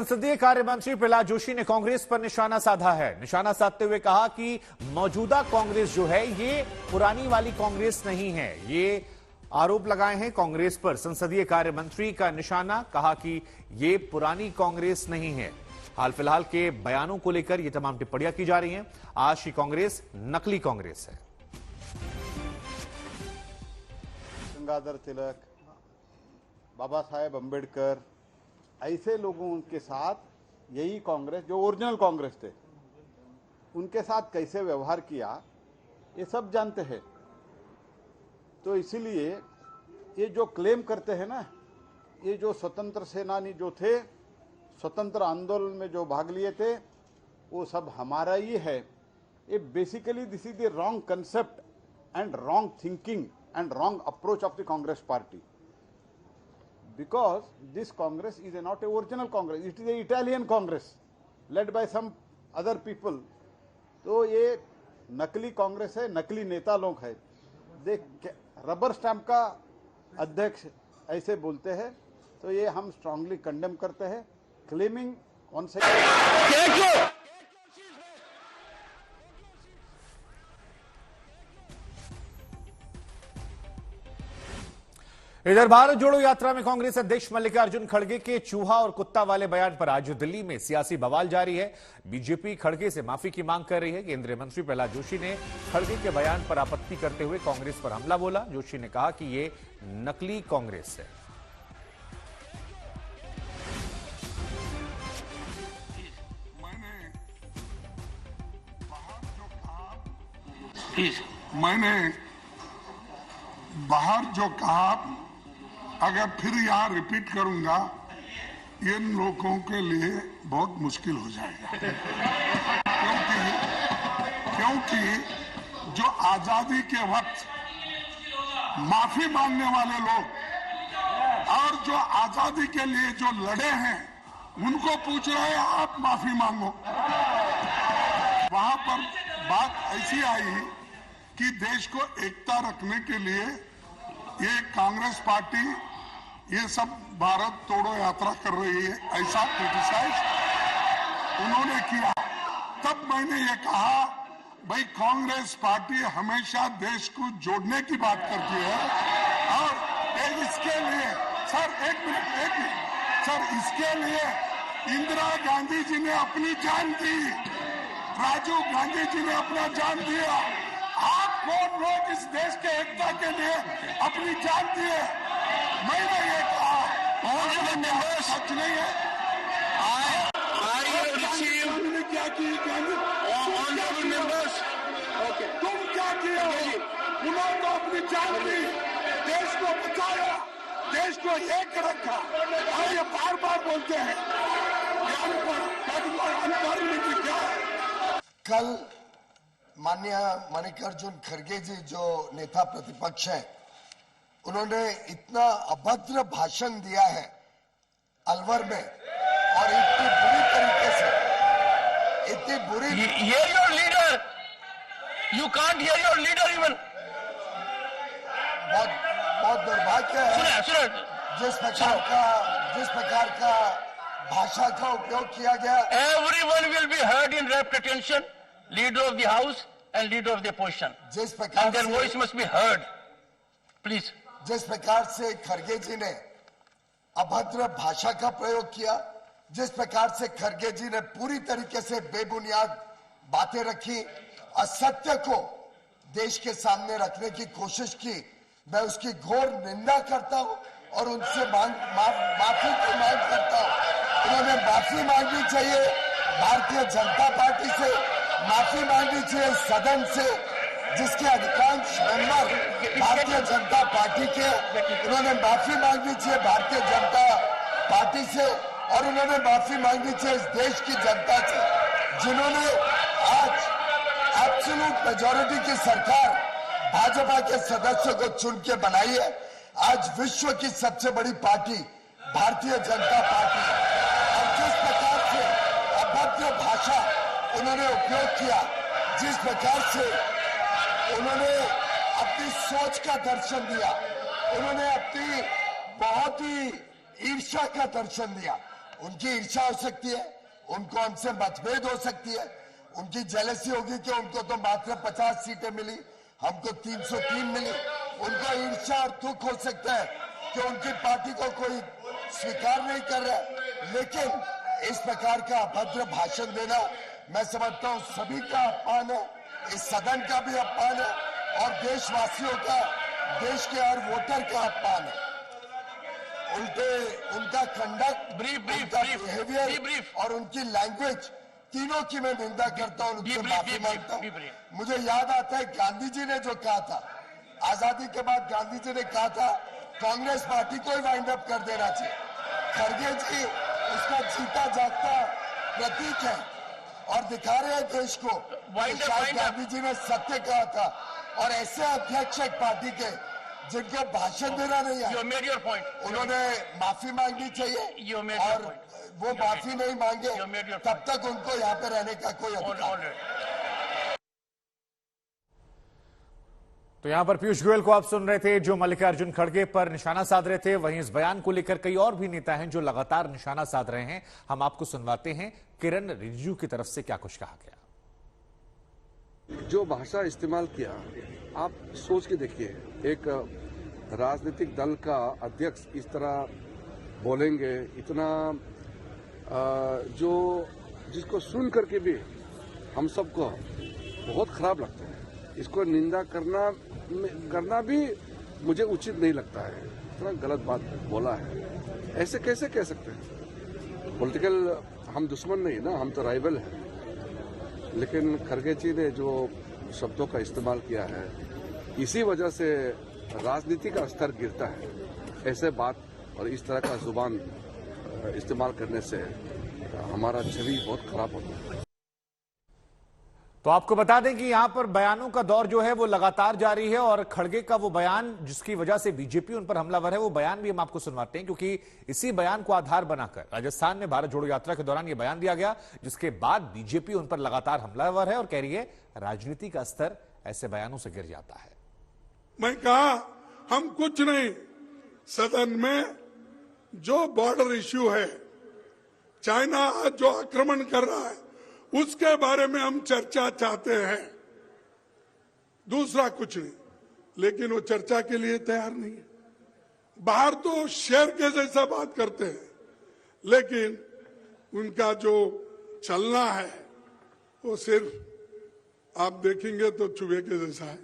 संसदीय कार्य मंत्री प्रहलाद जोशी ने कांग्रेस पर निशाना साधा है। निशाना साधते हुए कहा कि मौजूदा कांग्रेस जो है ये पुरानी वाली कांग्रेस नहीं है। ये आरोप लगाए हैं कांग्रेस पर। संसदीय कार्य मंत्री का निशाना, कहा कि ये पुरानी कांग्रेस नहीं है। हाल फिलहाल के बयानों को लेकर ये तमाम टिप्पणियां की जा रही हैं। आज की कांग्रेस नकली कांग्रेस है। गंगाधर तिलक, बाबा साहेब अंबेडकर, ऐसे लोगों के साथ यही कांग्रेस जो ओरिजिनल कांग्रेस थे उनके साथ कैसे व्यवहार किया ये सब जानते हैं। तो इसीलिए ये जो क्लेम करते हैं ना, ये जो स्वतंत्र सेनानी जो थे, स्वतंत्र आंदोलन में जो भाग लिए थे, वो सब हमारा ही है। ये basically this is the wrong concept and wrong thinking and wrong approach of the Congress party, because this Congress is not a original Congress, it is a Italian Congress led by some other people. तो ये नकली कांग्रेस है, नकली नेता लोग है। देख rubber stamp का अध्यक्ष ऐसे बोलते हैं, तो ये हम स्ट्रांगली कंडेम करते हैं। क्लेमिंग ऑन इधर भारत जोड़ो यात्रा में कांग्रेस अध्यक्ष मल्लिकार्जुन खड़गे के चूहा और कुत्ता वाले बयान पर आज दिल्ली में सियासी बवाल जारी है। बीजेपी खड़गे से माफी की मांग कर रही है। केंद्रीय मंत्री प्रहलाद जोशी ने खड़गे के बयान पर आपत्ति करते हुए कांग्रेस पर हमला बोला। जोशी ने कहा कि ये नकली कांग्रेस है। मैंने बाहर जो कहा, अगर फिर यहाँ रिपीट करूंगा, इन लोगों के लिए बहुत मुश्किल हो जाएगा। क्योंकि जो आजादी के वक्त माफी मांगने वाले लोग और जो आजादी के लिए जो लड़े हैं, उनको पूछ रहे हैं आप माफी मांगो। वहां पर बात ऐसी आई कि देश को एकता रखने के लिए ये कांग्रेस पार्टी ये सब भारत तोड़ो यात्रा कर रही है, ऐसा क्रिटिसाइज उन्होंने किया। तब मैंने ये कहा, भाई कांग्रेस पार्टी हमेशा देश को जोड़ने की बात करती है और इसके लिए एक मिनट सर, इसके लिए इंदिरा गांधी जी ने अपनी जान दी, राजीव गांधी जी ने अपना जान दिया। आप कौन लोग इस देश के एकता के लिए अपनी जान दिए? मैंने ये कहा, सच नहीं है। क्या की तुम क्या किया? उन्होंने तो अपनी जान दी, देश को बचाया, देश को एक रखा, और ये बार बार बोलते हैं क्या? कल माननीय मल्लिकार्जुन खड़गे जी जो नेता प्रतिपक्ष है, उन्होंने इतना अभद्र भाषण दिया है अलवर में, और इतनी बुरी तरीके से, इतनी बुरी। Hear your leader. You can't hear your leader even. बहुत दुर्भाग्य है जिस प्रकार का भाषा का उपयोग किया गया। Everyone will be heard in rapt attention. Leader of the House and leader of the opposition. जिस प्रकार and their voice must be heard. Please. जिस प्रकार से खड़गे जी ने अभद्र भाषा का प्रयोग किया, जिस प्रकार से खड़गे जी ने पूरी तरीके से बेबुनियाद बातें रखी, असत्य को देश के सामने रखने की कोशिश की, मैं उसकी घोर निंदा करता हूं और उनसे माफी की मांग करता हूं। उन्होंने माफी मांगनी चाहिए भारतीय जनता पार्टी से, माफी मांगनी चाहिए सदन से, जिसके अधिकांश मेंबर भारतीय जनता पार्टी के। उन्होंने माफी मांगनी चाहिए भारतीय जनता पार्टी से, और उन्होंने माफी मांगनी चाहिए इस देश की जनता से, जिन्होंने आज एब्सोल्यूट मेजॉरिटी की सरकार भाजपा के सदस्यों को चुन के बनाई है। आज विश्व की सबसे बड़ी पार्टी भारतीय जनता पार्टी, और जिस प्रकार से अभद्र भाषा उन्होंने उपयोग किया, जिस प्रकार से उन्होंने अपनी सोच का दर्शन दिया, उन्होंने अपनी बहुत ही ईर्ष्या का दर्शन दिया, उनकी ईर्ष्या हो सकती है, उनको हमसे मतभेद हो सकती है, उनकी जेलसी होगी कि उनको तो मात्र 50 सीटें मिली, हमको 303 मिली। उनको ईर्ष्या और दुख हो सकता है कि उनकी पार्टी को कोई स्वीकार नहीं कर रहा है। लेकिन इस प्रकार का अभद्र भाषण देना मैं समझता हूं सभी का अपमान है, इस सदन का भी अपमान है और देशवासियों का, देश के हर वोटर का अपमान है। उल्टे उनका कंडक्ट, उनका बिहेवियर और उनकी लैंग्वेज तीनों की मैं निंदा करता हूं, उनसे माफी मांगता हूं। मुझे याद आता है गांधी जी ने जो कहा था, आजादी के बाद गांधी जी ने कहा था कांग्रेस पार्टी को ही वाइंड अप कर देना चाहिए। खड़गे जी उसका जीता जागता प्रतीक है और दिखा रहे हैं देश को शायद गांधी जी ने सत्य कहा था। और ऐसे अध्यक्ष एक पार्टी के जिनको भाषण देना नहीं है, उन्होंने माफी मांगनी चाहिए और वो माफी नहीं मांगे तब तक उनको यहाँ पे रहने का कोई अधिकार। तो यहां पर पीयूष गोयल को आप सुन रहे थे जो मल्लिकार्जुन खड़गे पर निशाना साध रहे थे। वहीं इस बयान को लेकर कई और भी नेता हैं जो लगातार निशाना साध रहे हैं। हम आपको सुनवाते हैं किरण रिजिजू की तरफ से क्या कुछ कहा गया। जो भाषा इस्तेमाल किया, आप सोच के देखिए, एक राजनीतिक दल का अध्यक्ष इस तरह बोलेंगे, इतना जो जिसको सुन करके भी हम सबको बहुत खराब लगता है। इसको निंदा करना भी मुझे उचित नहीं लगता है। इतना गलत बात बोला है, ऐसे कैसे कह सकते हैं? पॉलिटिकल हम दुश्मन नहीं ना, हम तो राइवल हैं। लेकिन खड़गे जी ने जो शब्दों का इस्तेमाल किया है, इसी वजह से राजनीति का स्तर गिरता है। ऐसे बात और इस तरह का जुबान इस्तेमाल करने से हमारा छवि बहुत खराब होता है। तो आपको बता दें कि यहां पर बयानों का दौर जो है वो लगातार जारी है और खड़गे का वो बयान जिसकी वजह से बीजेपी उन पर हमलावर है, वो बयान भी हम आपको सुनवाते हैं, क्योंकि इसी बयान को आधार बनाकर राजस्थान में भारत जोड़ो यात्रा के दौरान ये बयान दिया गया, जिसके बाद बीजेपी उन पर लगातार हमलावर है और कह रही है राजनीति का स्तर ऐसे बयानों से गिर जाता है। मैं कहा हम कुछ नहीं, सदन में जो बॉर्डर इश्यू है, चाइना जो आक्रमण कर रहा है, उसके बारे में हम चर्चा चाहते हैं, दूसरा कुछ नहीं। लेकिन वो चर्चा के लिए तैयार नहीं है। बाहर तो शेर के जैसा बात करते हैं, लेकिन उनका जो चलना है वो सिर्फ आप देखेंगे तो चूहे के जैसा है।